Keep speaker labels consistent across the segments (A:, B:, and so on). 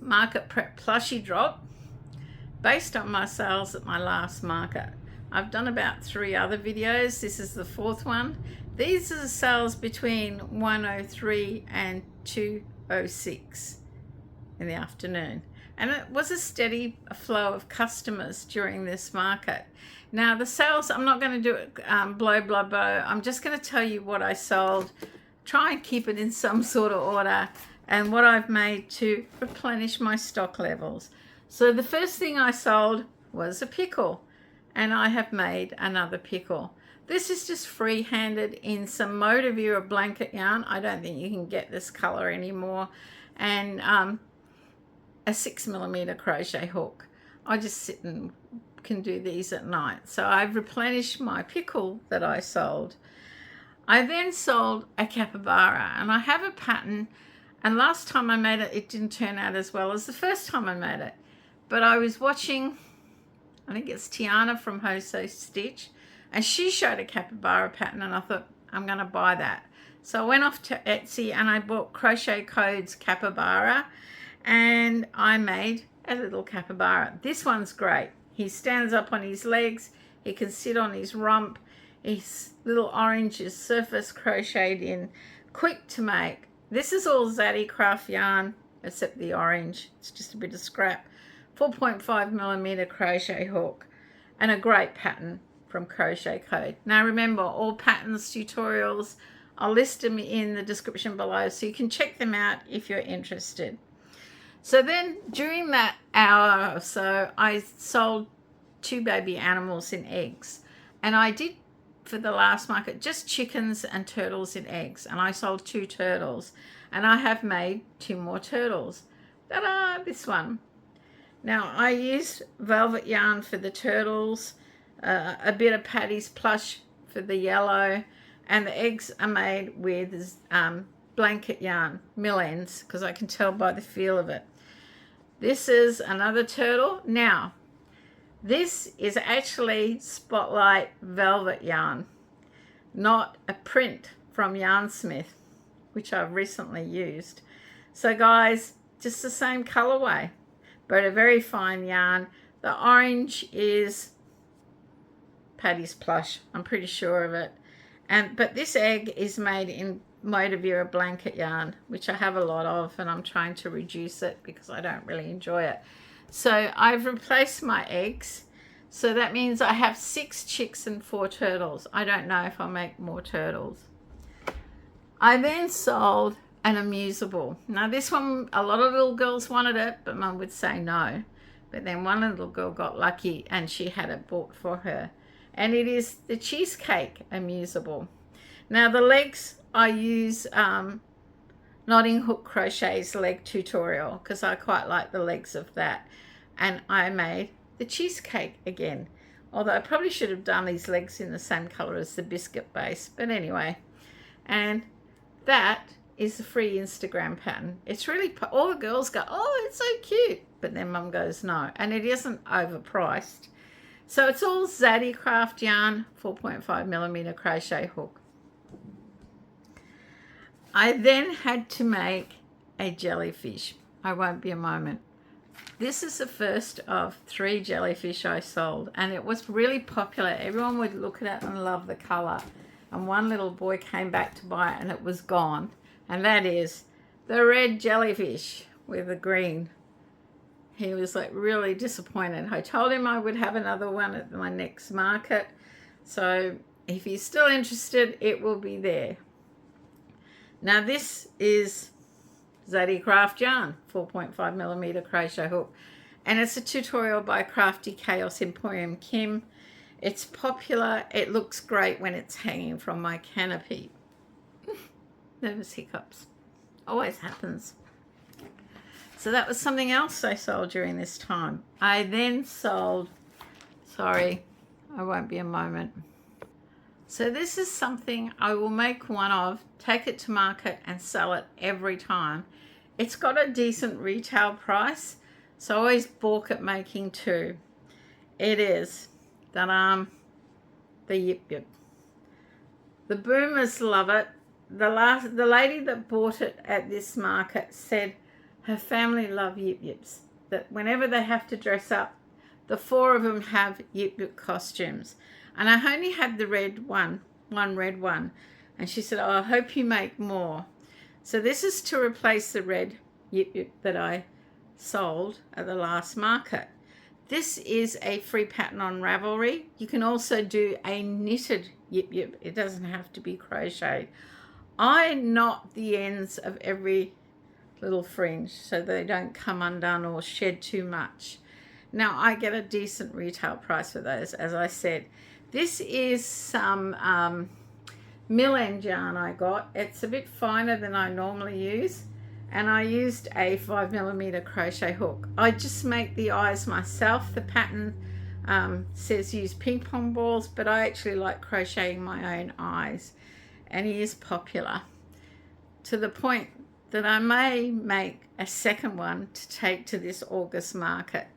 A: market prep plushie drop based on my sales at my last market. I've done about 3 other videos. This is the 4th one. These are the sales between 1:03 and 2:06 in the afternoon. And it was a steady flow of customers during this market. Now the sales, I'm not going to do it blow, blow, blow. I'm just going to tell you what I sold. Try and keep it in some sort of order and what I've made to replenish my stock levels. So the first thing I sold was a pickle, and I have made another pickle. This is just free-handed in some Motivira blanket yarn. I don't think you can get this color anymore. And a 6mm crochet hook. I just sit and can do these at night. So I've replenished my pickle that I sold. I then sold a capybara, and I have a pattern, and last time I made it, it didn't turn out as well as the first time I made it. But I was watching, I think it's Tiana from CozyHookedCrochet, and she showed a capybara pattern, and I thought, I'm going to buy that. So I went off to Etsy and I bought Crochet Code's capybara, and I made a little capybara. This one's great. He stands up on his legs, he can sit on his rump, his little orange is surface crocheted in, quick to make. This is all Zaddy Craft yarn except the orange. It's just a bit of scrap. 4.5mm crochet hook, and a great pattern from Crochet Code. Now remember, all patterns, tutorials, I'll list them in the description below so you can check them out if you're interested. So then during that hour or so, I sold 2 baby animals in eggs. And I did, for the last market, just chickens and turtles in eggs. And I sold 2 turtles. And I have made 2 more turtles. Ta-da! This one. Now, I used velvet yarn for the turtles, a bit of Patty's plush for the yellow, and the eggs are made with blanket yarn, mill ends, because I can tell by the feel of it. This is another turtle. Now, this is actually Spotlight velvet yarn, not a print from Yarnsmith, which I've recently used. So guys, just the same colorway, but a very fine yarn. The orange is Patty's plush, I'm pretty sure of it. But this egg is made in Motivira blanket yarn, which I have a lot of, and I'm trying to reduce it because I don't really enjoy it. So I've replaced my eggs, so that means I have 6 chicks and 4 turtles. I don't know if I'll make more turtles. I then sold an Amusable. Now this one, a lot of little girls wanted it, but Mum would say no. But then one little girl got lucky and she had it bought for her. And it is the cheesecake Amusable. Now the legs, I use Knotting Hook Crochet's leg tutorial because I quite like the legs of that. And I made the cheesecake again. Although I probably should have done these legs in the same color as the biscuit base. But anyway. And that is the free Instagram pattern. It's really, all the girls go, oh, it's so cute. But then Mum goes, no. And it isn't overpriced. So it's all Zaddy Craft yarn, 4.5mm crochet hook. I then had to make a jellyfish. I won't be a moment. This is the first of 3 jellyfish I sold, and it was really popular. Everyone would look at it and love the color. And one little boy came back to buy it and it was gone. And that is the red jellyfish with the green. He was like really disappointed. I told him I would have another one at my next market. So if he's still interested, it will be there. Now this is Zaddy Craft yarn, 4.5mm crochet hook. And it's a tutorial by Crafty Chaos Emporium Kim. It's popular. It looks great when it's hanging from my canopy. Nervous hiccups. Always happens. So that was something else I sold during this time. I then sold, sorry, I won't be a moment. So this is something I will make one of, take it to market and sell it every time. It's got a decent retail price, so I always balk at making 2. It is that the Yip Yip. The boomers love it. The lady that bought it at this market said her family love Yip Yips. That whenever they have to dress up, the 4 of them have Yip Yip costumes. And I only had the red one red one. And she said, oh, I hope you make more. So this is to replace the red Yip Yip that I sold at the last market. This is a free pattern on Ravelry. You can also do a knitted Yip Yip. It doesn't have to be crocheted. I knot the ends of every little fringe so they don't come undone or shed too much. Now I get a decent retail price for those, as I said. This is some mill end yarn I got. It's a bit finer than I normally use, and I used a 5mm crochet hook. I just make the eyes myself. The pattern says use ping pong balls, but I actually like crocheting my own eyes, and he is popular to the point that I may make a second one to take to this August market.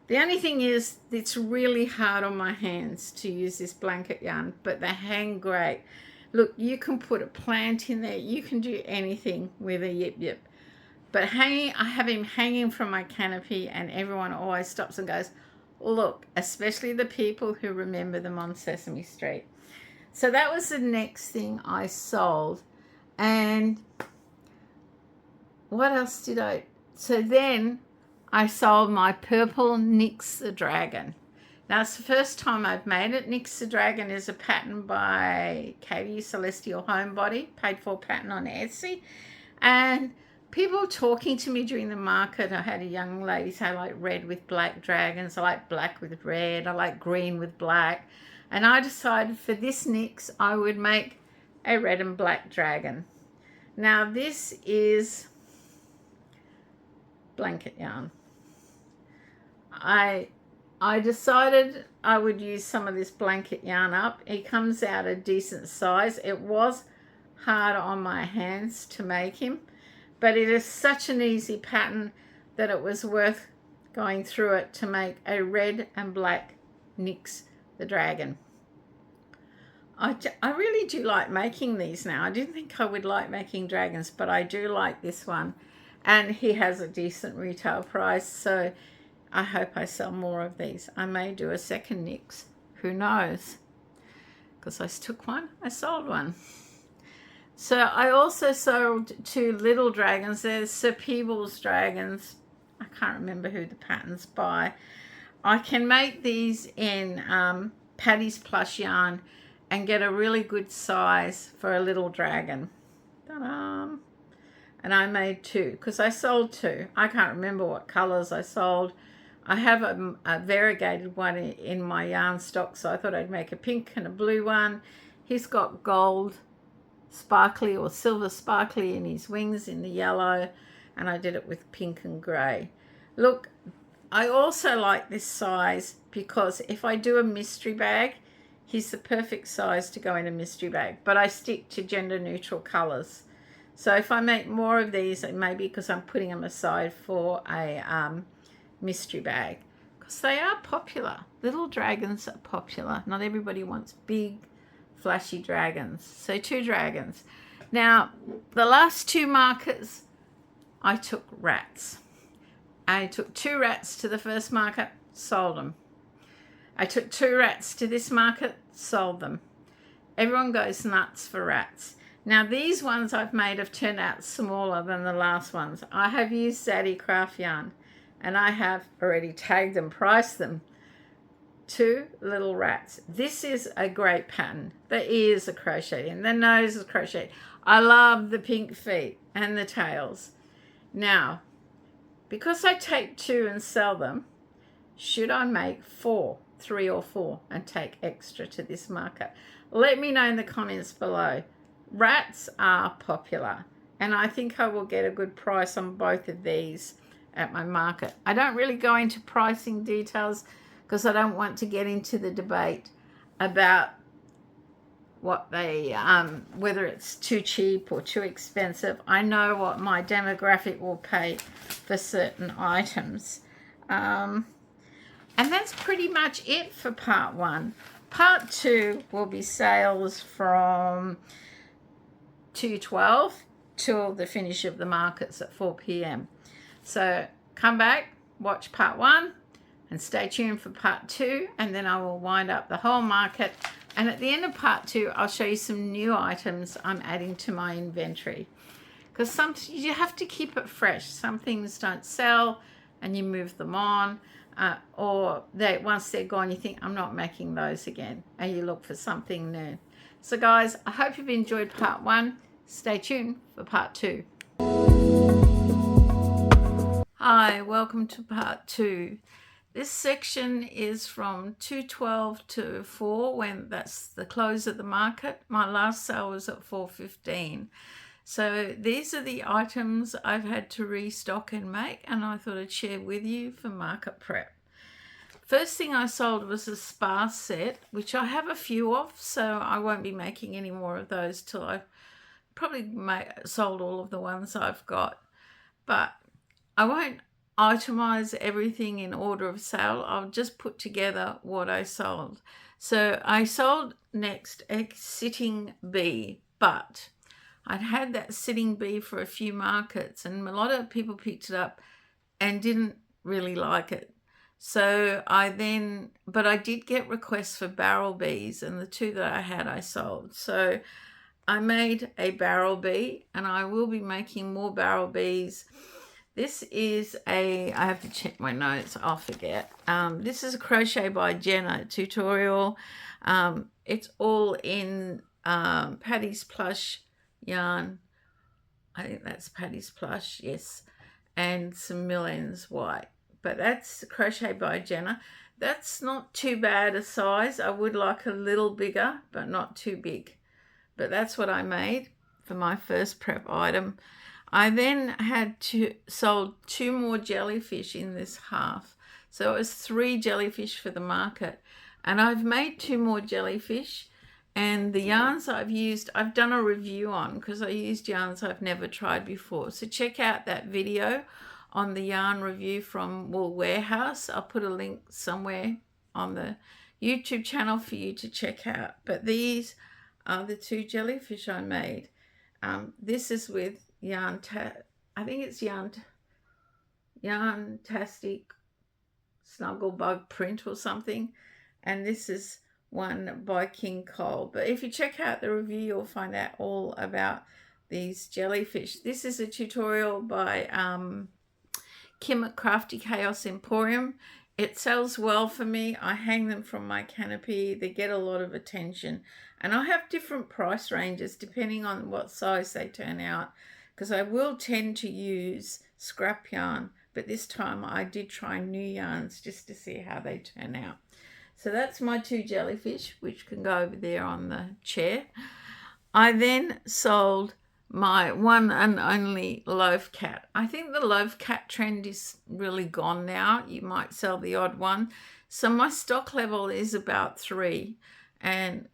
A: The only thing is, it's really hard on my hands to use this blanket yarn, but they hang great. Look, you can put a plant in there. You can do anything with a Yip Yip. But hanging, I have him hanging from my canopy, and everyone always stops and goes, look, especially the people who remember them on Sesame Street. So that was the next thing I sold. And what else did I? So then I sold my purple Nyx the Dragon. Now it's the first time I've made it. Nyx the Dragon is a pattern by Katie Celestial Homebody, paid for pattern on Etsy. And people talking to me during the market, I had a young lady say, I like red with black dragons, I like black with red, I like green with black. And I decided for this Nyx I would make a red and black dragon. Now this is blanket yarn. I decided I would use some of this blanket yarn up. It comes out a decent size. It was hard on my hands to make him, but it is such an easy pattern that it was worth going through it to make a red and black Nyx the Dragon. I really do like making these now. I didn't think I would like making dragons, but I do like this one. And he has a decent retail price, so I hope I sell more of these. I may do a second Nyx. Who knows? Because I took one, I sold one. So I also sold 2 little dragons. There's Sir Pebbles dragons. I can't remember who the pattern's by. I can make these in Patty's plush yarn and get a really good size for a little dragon. Ta-da! And I made 2 because I sold 2. I can't remember what colors I sold. I have a variegated one in my yarn stock, so I thought I'd make a pink and a blue one. He's got gold sparkly or silver sparkly in his wings in the yellow, and I did it with pink and grey. Look, I also like this size because if I do a mystery bag, he's the perfect size to go in a mystery bag, but I stick to gender neutral colours. So if I make more of these, it may be because I'm putting them aside for a mystery bag, because they are popular. Little dragons are popular. Not everybody wants big, flashy dragons. So 2 dragons. Now, the last 2 markets, I took rats. I took 2 rats to the first market, sold them. I took 2 rats to this market, sold them. Everyone goes nuts for rats. Now these ones I've made have turned out smaller than the last ones. I have used Zaddy craft yarn, and I have already tagged and priced them. 2 little rats. This is a great pattern. The ears are crocheted in, the nose is crocheted. I love the pink feet and the tails. Now, because I take 2 and sell them, should I make 4, 3 or 4 and take extra to this market? Let me know in the comments below. Rats are popular, and I think I will get a good price on both of these at my market. I don't really go into pricing details because I don't want to get into the debate about what they, whether it's too cheap or too expensive. I know what my demographic will pay for certain items. And that's pretty much it for part 1. Part 2 will be sales from 2:12 till the finish of the markets at 4 p.m. So come back, watch part 1, and stay tuned for part 2, and then I will wind up the whole market. And at the end of part 2, I'll show you some new items I'm adding to my inventory. Because you have to keep it fresh. Some things don't sell and you move them on, or once they're gone, you think, I'm not making those again, and you look for something new. So guys, I hope you've enjoyed part 1. Stay tuned for part 2. Hi, welcome to part 2. This section is from 2:12 to 4, when that's the close of the market. My last sale was at 4:15. So these are the items I've had to restock and make, and I thought I'd share with you for market prep. First thing I sold was a sparse set, which I have a few of, so I won't be making any more of those till I've probably sold all of the ones I've got. But I won't itemize everything in order of sale. I'll just put together what I sold. So I sold next a sitting bee, but I'd had that sitting bee for a few markets, and a lot of people picked it up and didn't really like it. So but I did get requests for barrel bees, and the 2 that I had I sold. So I made a barrel bee, and I will be making more barrel bees. This is I have to check my notes, I'll forget. This is a Crochet by Jenna tutorial. It's all in Patty's Plush yarn. I think that's Patty's Plush, yes, and some Millens white. But that's Crochet by Jenna. That's not too bad a size. I would like a little bigger, but not too big. But that's what I made for my first prep item. I then had sold 2 more jellyfish in this half. So it was 3 jellyfish for the market. And I've made 2 more jellyfish. And the yarns I've used, I've done a review on, because I used yarns I've never tried before. So check out that video on the yarn review from Wool Warehouse. I'll put a link somewhere on the YouTube channel for you to check out. But these are the 2 jellyfish I made. This is with I think it's Yarntastic Snugglebug print or something. And this is one by King Cole. But if you check out the review, you'll find out all about these jellyfish. This is a tutorial by Kim at Crafty Chaos Emporium. It sells well for me. I hang them from my canopy. They get a lot of attention. And I have different price ranges depending on what size they turn out, because I will tend to use scrap yarn. But this time I did try new yarns just to see how they turn out. So that's my 2 jellyfish, which can go over there on the chair. I then sold my one and only loaf cat. I think the loaf cat trend is really gone now. You might sell the odd one. So my stock level is about 3, and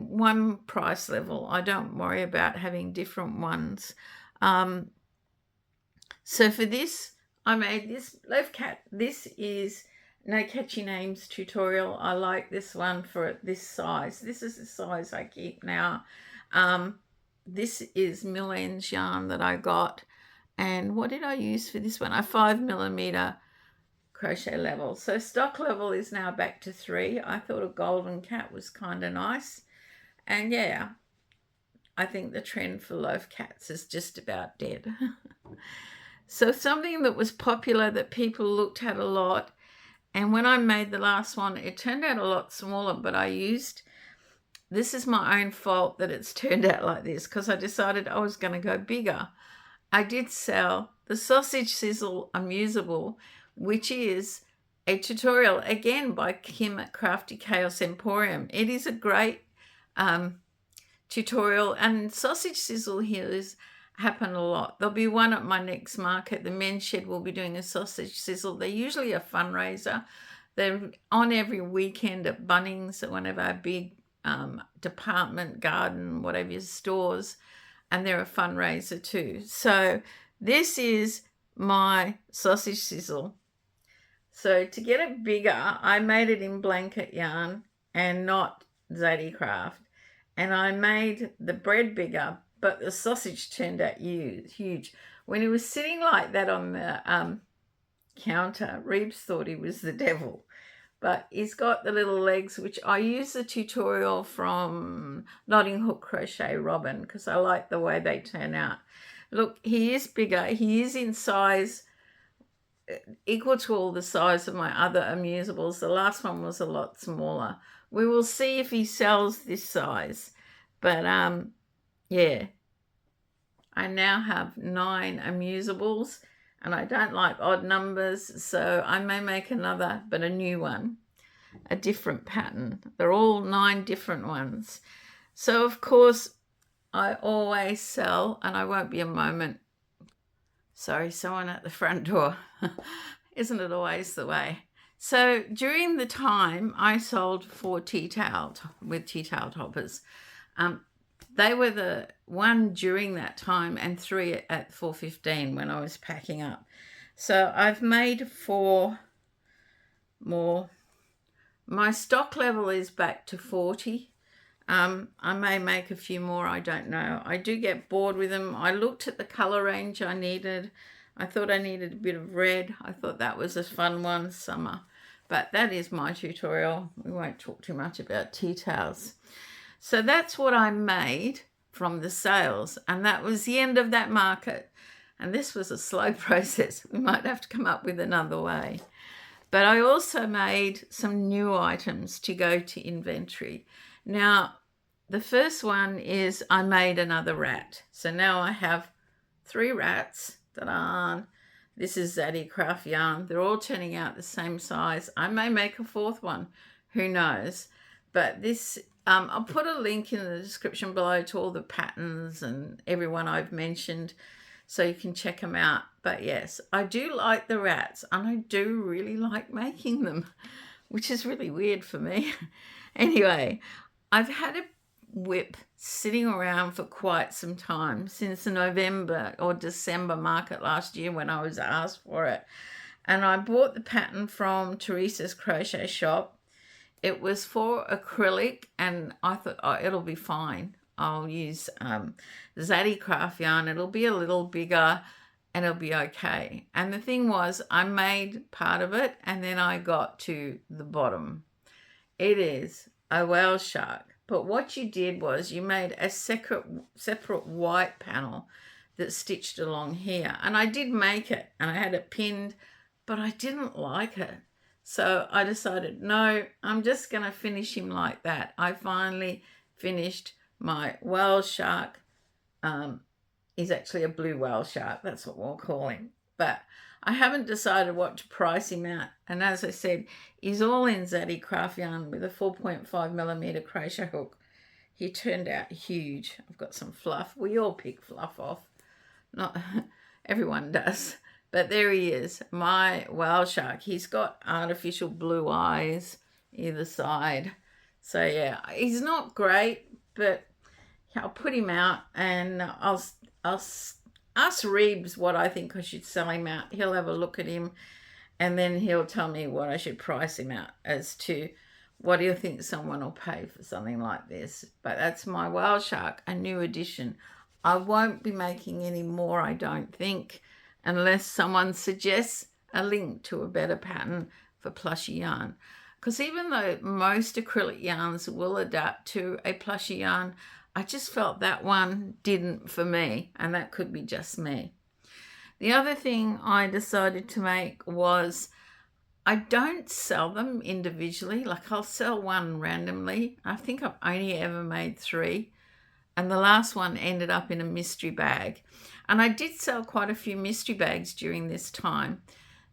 A: one price level. I don't worry about having different ones. So for this, I made this loaf cat. This is No Catchy Names tutorial. I like this one for this size. This is the size I keep now. This is Millens yarn that I got. And what did I use for this one? A 5mm crochet level. So stock level is now back to 3. I thought a golden cat was kind of nice. And yeah, I think the trend for loaf cats is just about dead. So something that was popular that people looked at a lot, and when I made the last one, it turned out a lot smaller, but this is my own fault that it's turned out like this, because I decided I was going to go bigger. I did sell the Sausage Sizzle Amusable, which is a tutorial, again, by Kim at Crafty Chaos Emporium. It is a great tutorial, and Sausage Sizzle here happen a lot. There'll be one at my next market. The Men's Shed will be doing a sausage sizzle. They're usually a fundraiser. They're on every weekend at Bunnings, at one of our big department, garden, whatever stores, and they're a fundraiser too. So this is my sausage sizzle. So to get it bigger, I made it in blanket yarn and not Zadie Craft. And I made the bread bigger but the sausage turned out huge. When he was sitting like that on the counter, Reeves thought he was the devil. But he's got the little legs, which I use the tutorial from Knotting Hook Crochet Robin because I like the way they turn out. Look, he is bigger. He is in size equal to all the size of my other Amusables. The last one was a lot smaller. We will see if he sells this size. But yeah, I now have 9 Amusables. And I don't like odd numbers, so I may make another, but a new one, a different pattern. They're all 9 different ones. So, of course, I always sell, and I won't be a moment. Sorry, someone at the front door. Isn't it always the way? So, during the time, I sold 4 tea towels with tea towel toppers. They were the one during that time and 3 at 4:15 when I was packing up. So I've made 4 more. My stock level is back to 40. I may make a few more, I don't know. I do get bored with them. I looked at the color range I needed. I thought I needed a bit of red. I thought that was a fun one, summer. But that is my tutorial. We won't talk too much about tea towels. So that's what I made from the sales, and that was the end of that market. And this was a slow process. We might have to come up with another way. But I also made some new items to go to inventory. Now, the first one is I made another rat. So now I have 3 rats that are on. This is Zaddy Craft yarn. They're all turning out the same size. I may make a 4th one. Who knows? But this... I'll put a link in the description below to all the patterns and everyone I've mentioned so you can check them out. But yes, I do like the rats and I do really like making them, which is really weird for me. Anyway, I've had a whip sitting around for quite some time, since the November or December market last year when I was asked for it. And I bought the pattern from Theresa's crochet shop. It was for acrylic, and I thought, oh, it'll be fine. I'll use Zaddy Craft yarn. It'll be a little bigger, and it'll be okay. And the thing was, I made part of it, and then I got to the bottom. It is a whale shark. But what you did was you made a separate white panel that stitched along here. And I did make it, and I had it pinned, but I didn't like it. So I decided, no, I'm just going to finish him like that. I finally finished my whale shark. He's actually a blue whale shark. That's what we'll call him. But I haven't decided what to price him at. And as I said, he's all in Zaddy Craft yarn with a 4.5mm crochet hook. He turned out huge. I've got some fluff. We all pick fluff off. Not everyone does. But there he is, my whale shark. He's got artificial blue eyes either side. So yeah, he's not great, but I'll put him out and I'll ask Reeves what I think I should sell him out. He'll have a look at him and then he'll tell me what I should price him out as to what do you think someone will pay for something like this. But that's my whale shark, a new edition. I won't be making any more, I don't think, unless someone suggests a link to a better pattern for Plushie yarn. Because even though most acrylic yarns will adapt to a Plushie yarn, I just felt that one didn't for me, and that could be just me. The other thing I decided to make was, I don't sell them individually. Like I'll sell one randomly. I think I've only ever made 3. And the last one ended up in a mystery bag. And I did sell quite a few mystery bags during this time.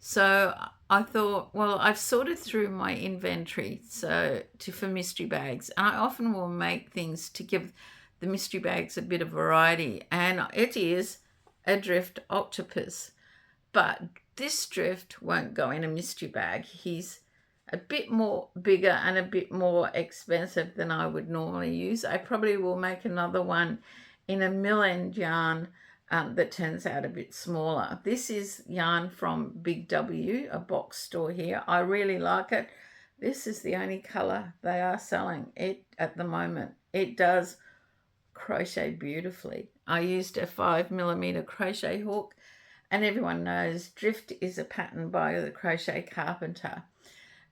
A: So I thought, well, I've sorted through my inventory for mystery bags. And I often will make things to give the mystery bags a bit of variety. And it is a drift octopus. But this drift won't go in a mystery bag. He's a bit more bigger and a bit more expensive than I would normally use. I probably will make another one in a mill-end yarn that turns out a bit smaller. This is yarn from Big W, a box store here. I really like it. This is the only color they are selling it at the moment. It does crochet beautifully. I used a 5mm crochet hook, and everyone knows Drift is a pattern by the Crochet Carpenter.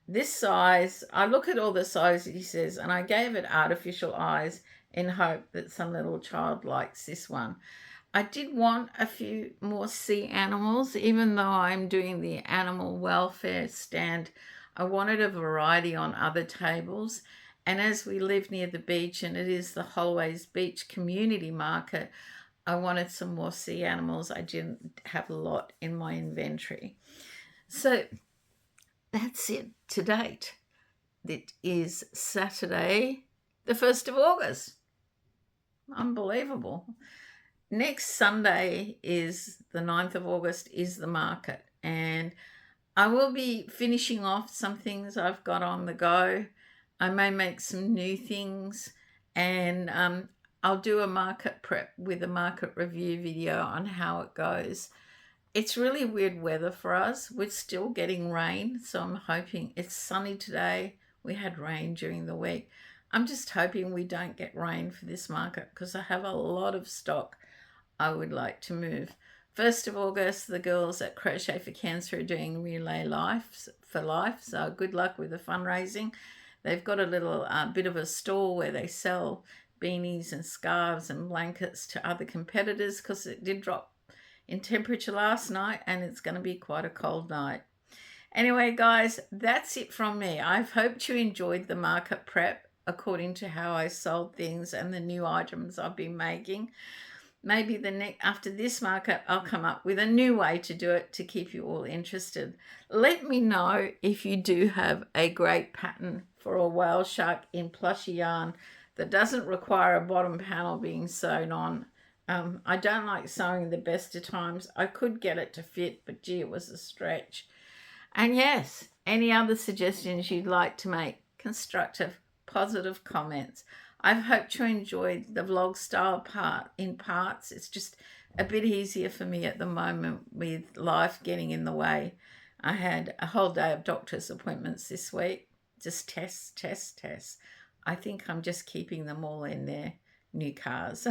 A: This size, I look at all the sizes he says, and I gave it artificial eyes in hope that some little child likes this one. I did want a few more sea animals, even though I'm doing the animal welfare stand. I wanted a variety on other tables. And as we live near the beach, and it is the Holways Beach Community Market, I wanted some more sea animals. I didn't have a lot in my inventory. So that's it to date. It is Saturday, the 1st of August. Unbelievable. Next Sunday is the 9th of August is the market, and I will be finishing off some things I've got on the go. I may make some new things, and I'll do a market prep with a market review video on how it goes. It's really weird weather for us. We're still getting rain, so I'm hoping it's sunny today. We had rain during the week. I'm just hoping we don't get rain for this market because I have a lot of stock I would like to move. 1st of August, the girls at Crochet for Cancer are doing Relay Life for Life, so good luck with the fundraising. They've got a little bit of a store where they sell beanies and scarves and blankets to other competitors because it did drop in temperature last night and it's going to be quite a cold night. Anyway, guys, that's it from me. I hope you enjoyed the market prep according to how I sold things and the new items I've been making. Maybe after this market, I'll come up with a new way to do it to keep you all interested. Let me know if you do have a great pattern for a whale shark in Plushie yarn that doesn't require a bottom panel being sewn on. I don't like sewing the best of times. I could get it to fit, but gee, it was a stretch. And yes, any other suggestions you'd like to make, constructive, positive comments. I've hoped you enjoyed the vlog style part in parts. It's just a bit easier for me at the moment with life getting in the way. I had a whole day of doctor's appointments this week. Just tests. I think I'm just keeping them all in their new cars.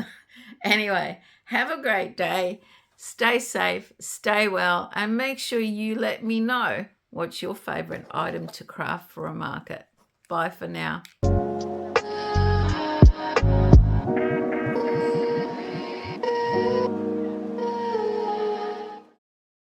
A: Anyway, have a great day. Stay safe, stay well, and make sure you let me know what's your favorite item to craft for a market. Bye for now.